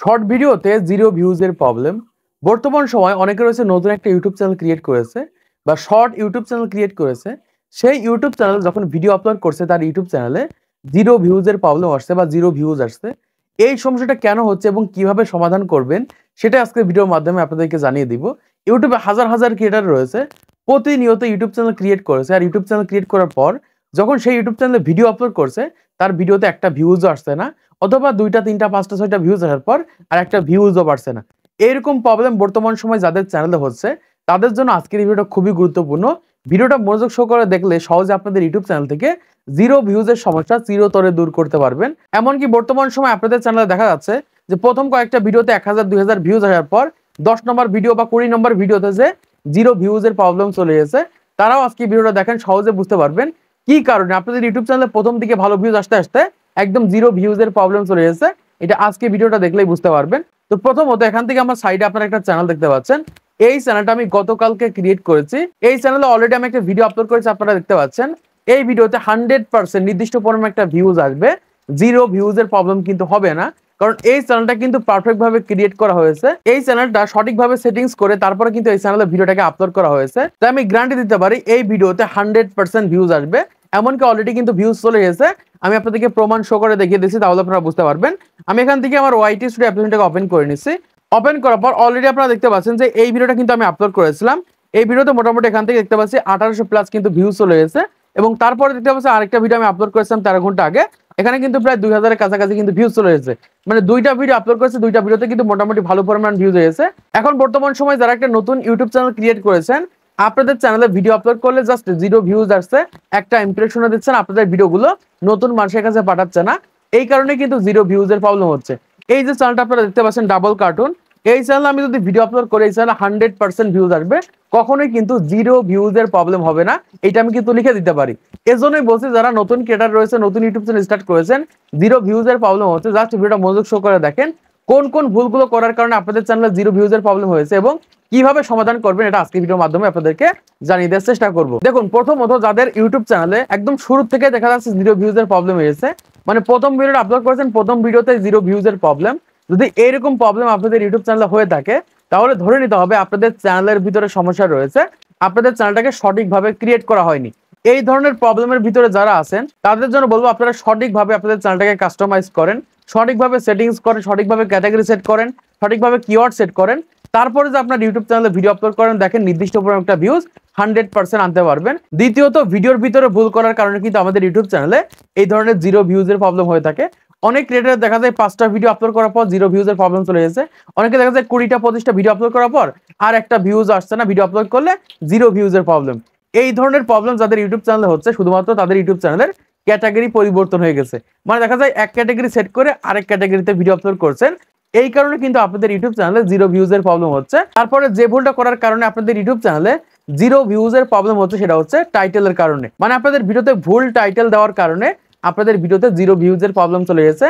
Short ভিডিওতে zero ভিউজের problem. বর্তমান সময় অনেকে রয়েছে নতুন একটা ইউটিউব চ্যানেল ক্রিয়েট করেছে বা শর্ট ইউটিউব চ্যানেল ক্রিয়েট করেছে। সেই ইউটিউব চ্যানেল যখন ভিডিও আপলোড করছে তার ইউটিউব চ্যানেলে জিরো ভিউজের প্রবলেম আসছে বা জিরো ভিউজ আসছে। এই সমস্যাটা কেন হচ্ছে এবং কিভাবে সমাধান করবেন সেটা আজকে ভিডিওর মাধ্যমে আপনাদেরকে জানিয়ে দিব। ইউটিউবে হাজার হাজার ক্রিয়েটার রয়েছে, প্রতিনিয়ত ইউটিউব চ্যানেল ক্রিয়েট করেছে, আর ইউটিউব চ্যানেল ক্রিয়েট করার পর যখন সেই ইউটিউব চ্যানেলে ভিডিও আপলোড করছে তার ভিডিওতে একটা ভিউজও আসছে না, অথবা 2টা 3টা 5টা 6টা ভিউজ আসার পর আর একটা ভিউজও বাড়ছে না। এরকম প্রবলেম বর্তমান সময় যাদের চ্যানেলে হচ্ছে তাদের জন্য আজকের এই ভিডিওটা খুবই গুরুত্বপূর্ণ। ভিডিওটা মনোযোগ সহকারে দেখলে সহজে আপনাদের ইউটিউব চ্যানেল থেকে জিরো ভিউজের সমস্যা চিরতরে দূর করতে পারবেন। এমনকি বর্তমান সময় আপনাদের চ্যানেলে দেখা যাচ্ছে যে প্রথম কয়েকটা ভিডিওতে 1000 2000 ভিউজ আসার পর 10 নম্বর ভিডিও বা 20 নম্বর ভিডিওতে যে জিরো ভিউজের প্রবলেম চলে এসেছে, তারাও আজকে ভিডিওটা দেখেন, সহজে বুঝতে পারবেন কি কারণে আপনাদের ইউটিউব চ্যানেলে প্রথম দিকে ভালো ভিউজ আসতে আসতে একদম জিরো ভিউজের প্রবলেম চলে এসেছে। এটা আজকে ভিডিওটা দেখলেই বুঝতে পারবেন। তো প্রথমত এখান থেকে আমার সাইডে আপনারা একটা চ্যানেল দেখতে পাচ্ছেন। এই চ্যানেলটা আমি গতকালকে ক্রিয়েট করেছি। এই চ্যানেলে অলরেডি আমি একটা ভিডিও আপলোড করেছি, আপনারা দেখতে পাচ্ছেন। এই ভিডিওতে 100% নির্দিষ্ট পরিমাণ একটা ভিউজ আসবে, জিরো ভিউজের প্রবলেম কিন্তু হবে না, কারণ এই চ্যানেলটা কিন্তু পারফেক্ট ভাবে ক্রিয়েট করা হয়েছে। এই চ্যানেলটা সঠিকভাবে সেটিংস করে তারপরে কিন্তু এই চ্যানেলে ভিডিওটাকে আপলোড করা হয়েছে। তাই আমি গ্যারান্টি দিতে পারি এই ভিডিওতে 100% ভিউজ আসবে। এমনকি অলরেডি কিন্তু ভিউজ চলে এসেছে। আমি আপনাদেরকে প্রমাণ শো করে দেখিয়ে দিচ্ছি, তাহলে আপনারা বুঝতে পারবেন। আমি এখান থেকে আমার ওয়াইটি স্টুডিও অ্যাপ্লিকেশনটাকে ওপেন করে নিচ্ছি। ওপেন করার পর অলরেডি আপনারা দেখতে পাচ্ছেন যে এই ভিডিওটা কিন্তু আমি আপলোড করেছিলাম। এই ভিডিওতে মোটামুটি এখান থেকে দেখতে পাচ্ছি 1800+ কিন্তু ভিউজ চলে এসেছে। এবং তারপরে দেখতে পাচ্ছি আরেকটা ভিডিও আমি আপলোড করেছিলাম 13 ঘন্টা আগে, এখানে কিন্তু প্রায় 2000 এর কাছাকাছি কিন্তু ভিউজ চলে এসেছে। মানে দুইটা ভিডিও আপলোড করেছে, দুইটা ভিডিওতে কিন্তু মোটামুটি ভালো পরিমাণ ভিউজ হয়েছে। এখন বর্তমান সময় যারা একটা নতুন ইউটিউব চ্যানেল ক্রিয়েট করেছেন, আপনাদের চ্যানেলে ভিডিও আপলোড করলে জাস্ট জিরো ভিউজ আসছে, একটা ইমপ্রেশনও দিচ্ছেন, আপনাদের ভিডিওগুলো নতুন মানুষের কাছে পাঠাচ্ছে না। এই কারণে কিন্তু জিরো ভিউজের প্রবলেম হচ্ছে। এই যে চ্যানেলটা আপনারা দেখতে পাচ্ছেন ডাবল কার্টুন, এই চ্যানেলে আমি যদি ভিডিও আপলোড করে এই চ্যানেলে 100% ভিউজ আসবে, কখনোই কিন্তু জিরো ভিউজের প্রবলেম হবে না। এটা আমি কিন্তু লিখে দিতে পারি। এজন্যই বলছি যারা নতুন ক্রিয়েটার রয়েছে, নতুন ইউটিউব চ্যানেল স্টার্ট করেছেন, জিরো ভিউজের প্রবলেম হচ্ছে, জাস্ট ভিডিওটা মনোযোগ শো করে দেখেন কোন কোন ভুলগুলো করার কারণে আপনাদের চ্যানেলে জিরো ভিউজের প্রবলেম হয়েছে এবং কিভাবে সমাধান করবেন, এটা আজকে ভিডিওর মাধ্যমে আপনাদেরকে জানিয়ে দেওয়ার চেষ্টা করব। দেখুন, প্রথমত যাদের ইউটিউব চ্যানেলে একদম শুরু থেকে দেখা যাচ্ছে জিরো ভিউজের প্রবলেম হয়েছে, মানে প্রথম ভিডিওটা আপলোড করেছেন, প্রথম ভিডিওতে জিরো ভিউজের প্রবলেম, যদি এইরকম প্রবলেম আপনাদের ইউটিউব চ্যানেলে হয়ে থাকে তাহলে ধরে নিতে হবে আপনাদের চ্যানেলের ভিতরে সমস্যা রয়েছে, আপনাদের চ্যানেলটাকে সঠিকভাবে ক্রিয়েট করা হয়নি। এই ধরনের প্রবলেমের ভিতরে যারা আছেন তাদের জন্য বলবো আপনারা সঠিকভাবে আপনাদের চ্যানেলটাকে কাস্টমাইজ করেন, সঠিকভাবে সেটিংস করেন, সঠিকভাবে ক্যাটাগরি সেট করেন, সঠিকভাবে কিওয়ার্ড সেট করেন। তারপরে যে আপনার ইউটিউব চ্যানেলে ভিডিও আপলোড করেন, দেখেন নির্দিষ্ট পরিমাণ একটা ভিউজ 100% আনতে পারবেন। দ্বিতীয়ত, ভিডিওর ভিতরে ভুল করার কারণে কিন্তু আমাদের ইউটিউব চ্যানেলে এই ধরনের জিরো ভিউজের প্রবলেম হয়ে থাকে। অনেক ক্রিয়েটর দেখা যায় 5টা ভিডিও আপলোড করার পর জিরো ভিউজের প্রবলেম চলে এসেছে। অনেকে দেখা যায় 20টা 25টা ভিডিও আপলোড করার পর আর একটা ভিউজ আসছে না, ভিডিও আপলোড করলে জিরো ভিউজের প্রবলেম। এই ধরনের প্রবলেম যাদের ইউটিউব চ্যানেলে হচ্ছে, শুধুমাত্র তাদের ইউটিউব চ্যানেলের ক্যাটাগরি পরিবর্তন হয়ে গেছে। মানে দেখা যায় এক ক্যাটাগরি সেট করে আরেক ক্যাটাগরিতে ভিডিও আপলোড করছেন, এই কারণে কিন্তু আপনাদের ইউটিউব চ্যানেলে জিরো ভিউজের প্রবলেম হচ্ছে। তারপরে যে ভুলটা করার কারণে আপনাদের ইউটিউব চ্যানেলে জিরো ভিউজের প্রবলেম হচ্ছে সেটা হচ্ছে টাইটেলের কারণে। মানে আপনাদের ভিডিওতে ভুল টাইটেল দেওয়ার কারণে আপনাদের ভিডিওতে জিরো ভিউজের প্রবলেম চলে গেছে।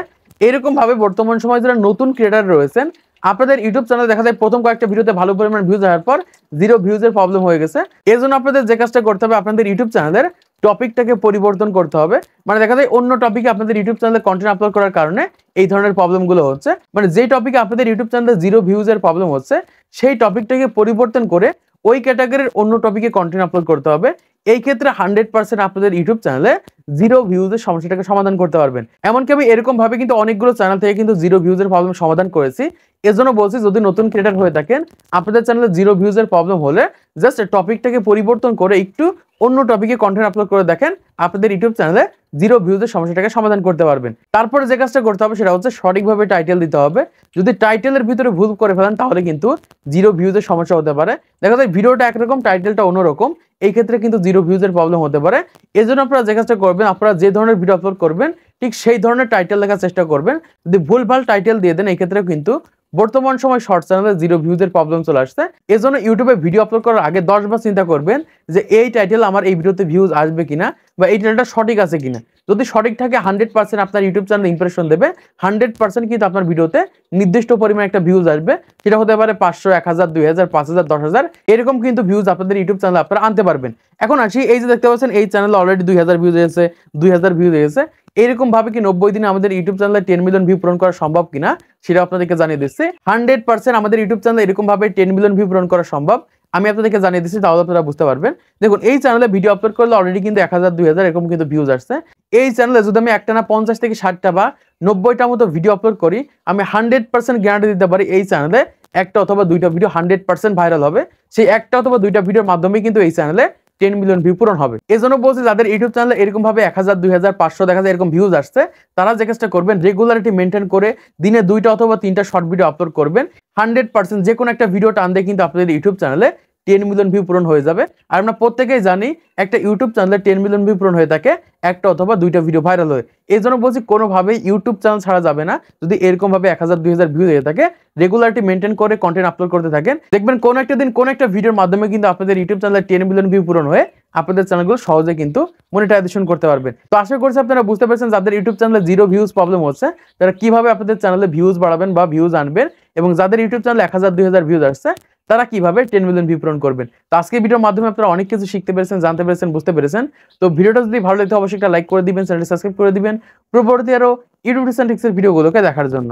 এরকম ভাবে বর্তমান সময় যারা নতুন ক্রিয়েটার রয়েছেন, আপনাদের ইউটিউব চ্যানেলে দেখা যায় প্রথম কয়েকটা ভিডিওতে ভালো পরিমাণ ভিউজ আসার পর জিরো ভিউজের প্রবলেম হয়ে গেছে। এর জন্য আপনাদের যে কাজটা করতে হবে, আপনাদের ইউটিউব চ্যানেলের টপিকটাকে পরিবর্তন করতে হবে। মানে দেখা যায় অন্য টপিকে আপনাদের ইউটিউব চ্যানেলে কন্টেন্ট আপলোড করার কারণে এই ধরনের প্রবলেমগুলো হচ্ছে। মানে যে টপিকে আপনাদের ইউটিউব চ্যানেলে জিরো ভিউজের প্রবলেম হচ্ছে, সেই টপিকটাকে পরিবর্তন করে ওই ক্যাটাগরির অন্য টপিকে কন্টেন্ট আপলোড করতে হবে। এই ক্ষেত্রে 100% আপনাদের ইউটিউব চ্যানেলে জিরো ভিউজের সমস্যাটাকে সমাধান করতে পারবেন। এমনকি আমি এরকম ভাবে কিন্তু অনেকগুলো চ্যানেল থেকে কিন্তু জিরো ভিউজের প্রবলেম সমাধান করেছি। এজন্য বলছি, যদি নতুন ক্রিয়েটর হয়ে থাকেন, আপনাদের চ্যানেলে জিরো ভিউজের প্রবলেম হলে জাস্ট টপিকটাকে পরিবর্তন করে একটু অন্য টপিকে কন্টেন্ট আপলোড করে দেখেন, আপনাদের ইউটিউব চ্যানেলে জিরো ভিউজের সমস্যাটাকে সমাধান করতে পারবেন। তারপরে যে কাজটা করতে হবে সেটা হচ্ছে সঠিকভাবে টাইটেল দিতে হবে। যদি টাইটেলের ভিতরে ভুল করে ফেলেন তাহলে কিন্তু জিরো ভিউজের সমস্যা হতে পারে। দেখা যায় ভিডিওটা একরকম, টাইটেলটা অন্যরকম, এই ক্ষেত্রে কিন্তু জিরো ভিউজের প্রবলেম হতে পারে। এই জন্য আপনারা যে কাজটা করবেন, আপনারা যে ধরনের ভিডিও আপলোড করবেন ঠিক সেই ধরনের টাইটেল লেখার চেষ্টা করবেন। যদি ভুলভাল টাইটেল দিয়ে দেন, এই ক্ষেত্রে কিন্তু বর্তমান সময় শর্ট চ্যানেলে জিরো ভিউজের প্রবলেম চলে আসছে। এজন্য ইউটিউবে ভিডিও আপলোড করার আগে 10 বার চিন্তা করবেন যে এই টাইটেল আমার এই ভিডিওতে ভিউজ আসবে কিনা, বা এই টাইটেলটা সঠিক আছে কিনা। যদি সঠিক থাকে 100% আপনার ইউটিউব চ্যানেল ইমপ্রেশন দেবে, 100% কিন্তু আপনার ভিডিওতে নির্দিষ্ট পরিমাণে একটা ভিউজ আসবে। সেটা হতে পারে 500, 1000, 2000, 5000, 10000, এরকম কিন্তু ভিউজ আপনাদের ইউটিউব চ্যানেলে আপনারা আনতে পারবেন। এখন আসি, এই যে দেখতে পাচ্ছেন এই চ্যানেলে অলরেডি 2000 ভিউজ এসেছে, 2000 ভিউজ এসেছে। এরকম ভাবে কি 90 দিনে আমাদের ইউটিউব চ্যানেলে 10 মিলিয়ন ভিউ পূরণ করা সম্ভব কিনা সেটা আপনাদেরকে জানিয়ে দিচ্ছি। 100% আমাদের ইউটিউব চ্যানেলে এরকম ভাবে 10 মিলিয়ন ভিউ পূরণ করা সম্ভব। আমি আপনাদেরকে জানিয়ে দিচ্ছি, তাহলে আপনারা বুঝতে পারবেন। দেখুন, এই চ্যানেলে ভিডিও আপলোড করলে অলরেডি কিন্তু 1000 2000 এরকম কিন্তু ভিউজ আসছে। এই চ্যানেলে যদি আমি একটানা 50 থেকে 60টা বা 90টা মতো ভিডিও আপলোড করি, আমি 100% গ্যারান্টি দিতে পারি এই চ্যানেলে একটা অথবা দুইটা ভিডিও 100% ভাইরাল হবে। সেই একটা অথবা দুইটা ভিডিওর মাধ্যমে কিন্তু এই চ্যানেলে 10 মিলিয়ন ভিউ পূরণ হবে। এজন্য বলছি, যাদের ইউটিউব চ্যানেলে এরকম ভাবে 1000 2000 500 দেখা যায় এরকম ভিউজ আসছে, তারা যে কাজটা করবেন, রেগুলারিটি মেনটেন করে দিনে 2টা অথবা 3টা শর্ট ভিডিও আপলোড করবেন। 100% যে কোনো একটা ভিডিও টান দিয়ে কিন্তু আপনাদের ইউটিউব চ্যানেলে 10 মিলিয়ন ভিউ পূরণ হয়ে যাবে। আর আমরা প্রত্যেকেই জানি, একটা ইউটিউব চ্যানেলে 10 মিলিয়ন ভিউ পূরণ হয়ে থাকে একটা অথবা দুইটা ভিডিও ভাইরাল হয়। এই জন্য বলছি, কোনোভাবেই ইউটিউব চ্যানেল ছাড়া যাবে না। যদি এরকম ভাবে 1000 2000 ভিউ হয়ে থাকে, রেগুলারিটি মেনটেন করে কন্টেন্ট আপলোড করতে থাকেন, দেখবেন কোন একটা দিন কোন একটা ভিডিওর মাধ্যমে কিন্তু আপনাদের ইউটিউব চ্যানেলে 10 মিলিয়ন ভিউ পূরণ হয়ে আপনাদের চ্যানেলগুলো সহজে কিন্তু মনিটাইজেশন করতে পারবেন। তো আশা করছি আপনারা বুঝতে পারছেন, যাদের ইউটিউব চ্যানেলে 0 ভিউজ প্রবলেম হচ্ছে, তারা কিভাবে আপনাদের চ্যানেলে ভিউজ বাড়াবেন বা ভিউজ আনবেন, এবং যাদের ইউটিউব চ্যানেলে 1000 2000 ভিউজ আসছে, তারা কিভাবে 10 মিলিয়ন ভিউ পূরণ করবেন। তো আজকের ভিডিওর মাধ্যমে আপনারা অনেক কিছু শিখতে পেরেছেন, জানতে পেরেছেন, বুঝতে পেরেছেন। তো ভিডিওটা যদি ভালো লাগে অবশ্যই একটা লাইক করে দিবেন, চ্যানেলটি সাবস্ক্রাইব করে দিবেন পরবর্তী আরো ইউটিউব টিপস এন্ড ট্রিক্সের ভিডিওগুলোকে দেখার জন্য।